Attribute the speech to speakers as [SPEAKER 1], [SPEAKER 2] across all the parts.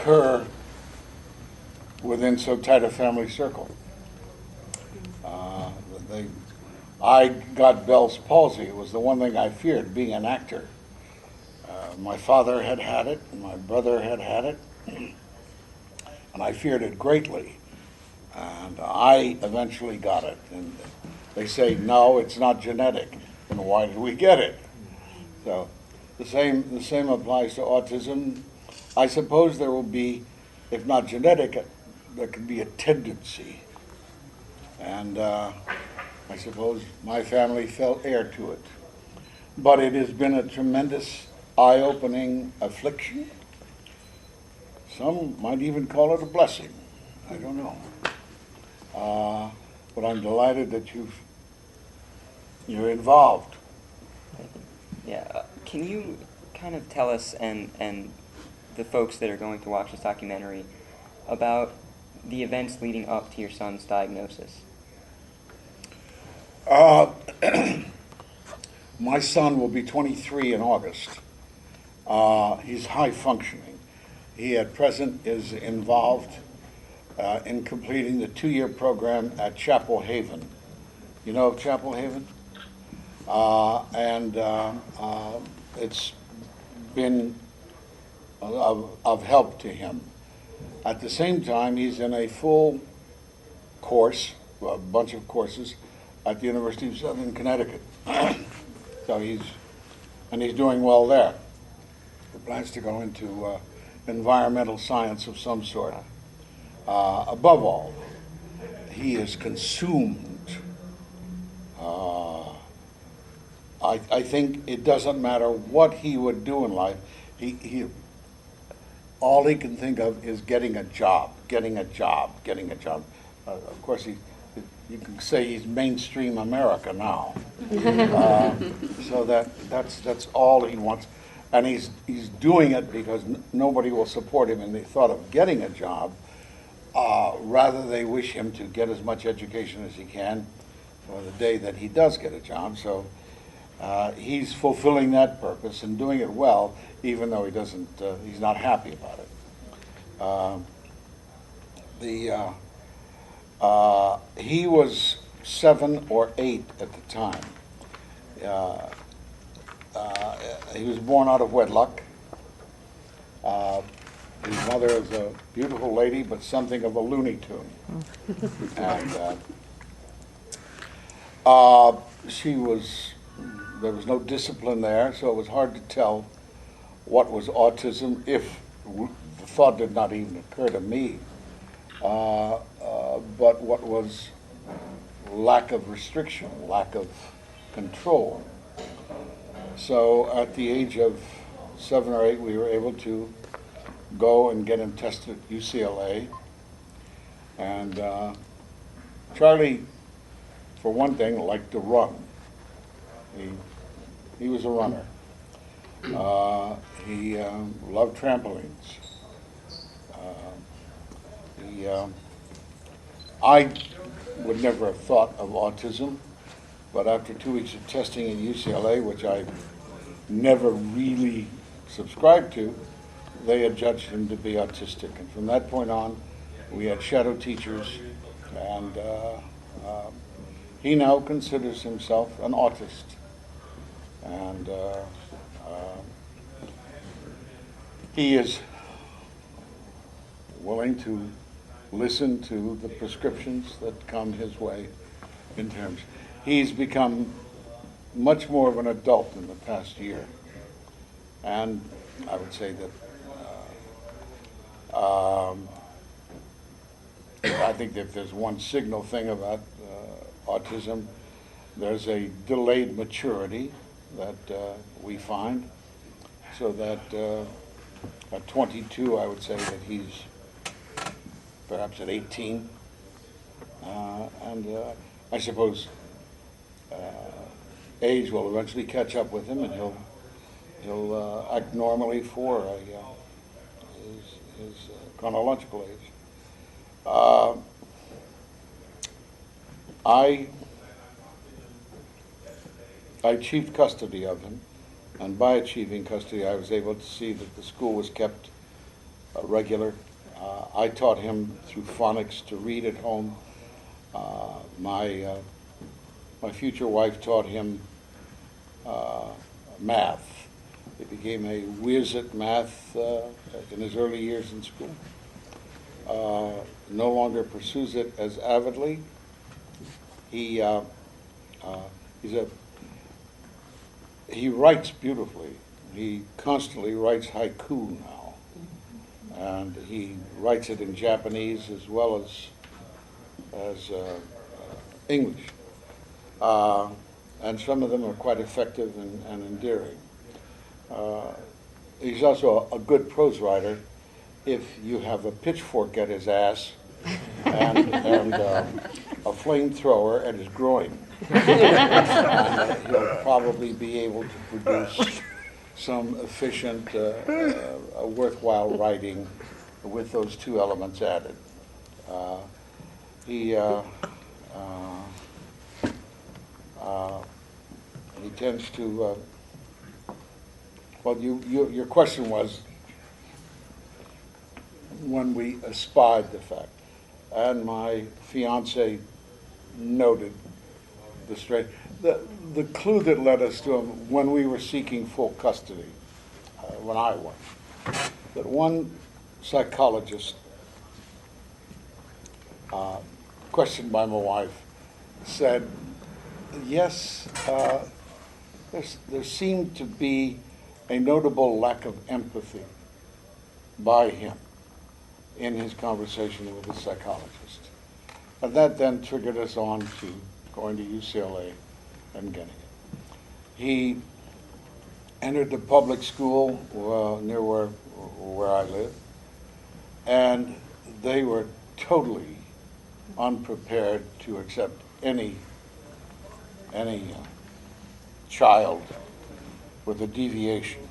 [SPEAKER 1] occur within so tight a family circle. They, I got Bell's palsy. It was the one thing I feared, being an actor. My father had had it, and my brother had had it, and I feared it greatly. And I eventually got it. And they say, no, it's not genetic. And why did we get it? So the same applies to autism. I suppose there will be, if not genetic, there could be a tendency. And I suppose my family fell heir to it. But it has been a tremendous eye-opening affliction. Some might even call it a blessing. I don't know. But I'm delighted that you're involved.
[SPEAKER 2] Yeah, can you kind of tell us and the folks that are going to watch this documentary about the events leading up to your son's diagnosis?
[SPEAKER 1] My son will be 23 in August. He's high functioning. He at present is involved in completing the 2-year program at Chapel Haven. You know of Chapel Haven? It's been of help to him. At the same time, he's in a full course, a bunch of courses, at the University of Southern Connecticut. So he's doing well there. He plans to go into environmental science of some sort. Above all, he is consumed. I think it doesn't matter what he would do in life. All he can think of is getting a job. Of course, you can say he's mainstream America now. So that's all he wants. And he's doing it because nobody will support him in the thought of getting a job. Rather, they wish him to get as much education as he can for the day that he does get a job. So he's fulfilling that purpose and doing it well, even though he's not happy about it. He was 7 or 8 at the time. He was born out of wedlock. His mother is a beautiful lady, but something of a Looney Tune. And there was no discipline there, so it was hard to tell what was autism, if the thought did not even occur to me, but what was lack of restriction, lack of control. So at the age of 7 or 8, we were able to go and get him tested at UCLA. And Charlie, for one thing, liked to run. He was a runner. He loved trampolines. I would never have thought of autism, but after 2 weeks of testing in UCLA, which I never really subscribed to, they had judged him to be autistic. And from that point on, we had shadow teachers, and he now considers himself an autist. And he is willing to listen to the prescriptions that come his way in terms. He's become much more of an adult in the past year. And I would say that I think that if there's one signal thing about autism, there's a delayed maturity that we find, so that at 22, I would say that he's perhaps at 18, and I suppose age will eventually catch up with him, and he'll act normally for his chronological age. I achieved custody of him, and by achieving custody, I was able to see that the school was kept regular. I taught him through phonics to read at home. My future wife taught him math. He became a whiz at math in his early years in school. No longer pursues it as avidly. He writes beautifully. He constantly writes haiku now, and he writes it in Japanese as well as English. And some of them are quite effective and endearing. He's also a good prose writer if you have a pitchfork at his ass and a flamethrower at his groin. He'll probably be able to produce some efficient, worthwhile writing with those two elements added. He tends to, well, your question was when we espied the fact, and my fiance noted the straight. The clue that led us to him when we were seeking full custody, when I was, that one psychologist, questioned by my wife, said, yes, there seemed to be a notable lack of empathy by him in his conversation with the psychologist. And that then triggered us on to going to UCLA and getting it. He entered the public school near where I live, and they were totally unprepared to accept any child with a deviation.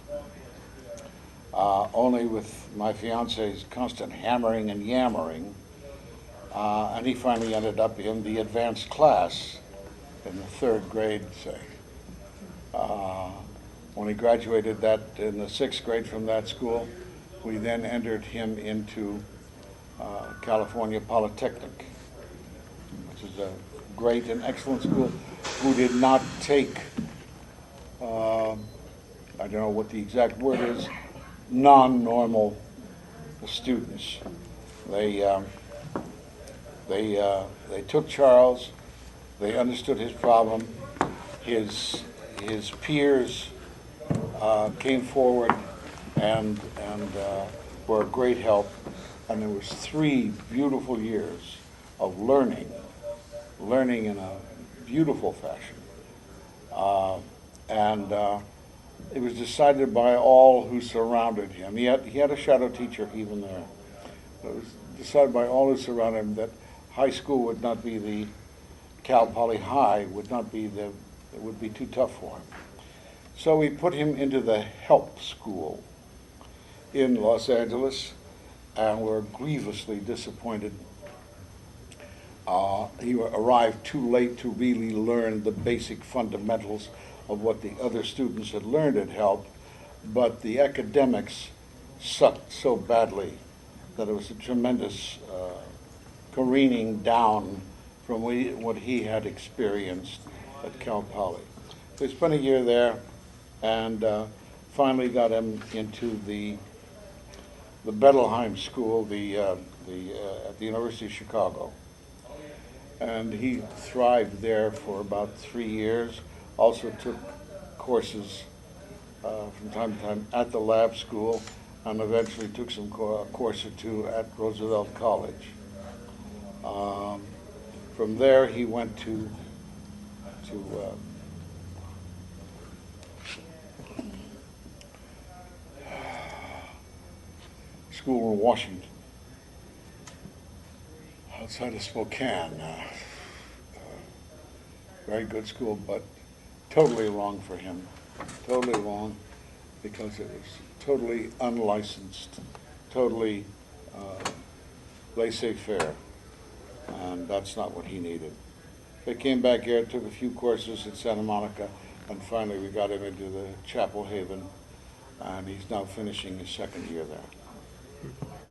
[SPEAKER 1] Only with my fiance's constant hammering and yammering, and he finally ended up in the advanced class in the 3rd grade, say. When he graduated that in the 6th grade from that school, we then entered him into California Polytechnic, which is a great and excellent school, who did not take, I don't know what the exact word is, non-normal students. They took Charles. They understood his problem. His peers came forward and were a great help. And there was 3 beautiful years of learning in a beautiful fashion. It was decided by all who surrounded him. He had a shadow teacher even there. It was decided by all who surrounded him that high school would not be the Cal Poly High, it would be too tough for him. So we put him into the help school in Los Angeles, and were grievously disappointed. He arrived too late to really learn the basic fundamentals of what the other students had learned at HELP, but the academics sucked so badly that it was a tremendous careening down from what he had experienced at Cal Poly. So he spent a year there, and finally got him into the Bettelheim School, at the University of Chicago. And he thrived there for about 3 years. Also took courses from time to time at the lab school, and eventually took a course or 2 at Roosevelt College. From there, he went to school in Washington, outside of Spokane. Very good school, but totally wrong for him. Totally wrong, because it was totally unlicensed, totally laissez-faire, and that's not what he needed. They came back here, took a few courses at Santa Monica, and finally we got him into the Chapel Haven, and he's now finishing his 2nd year there.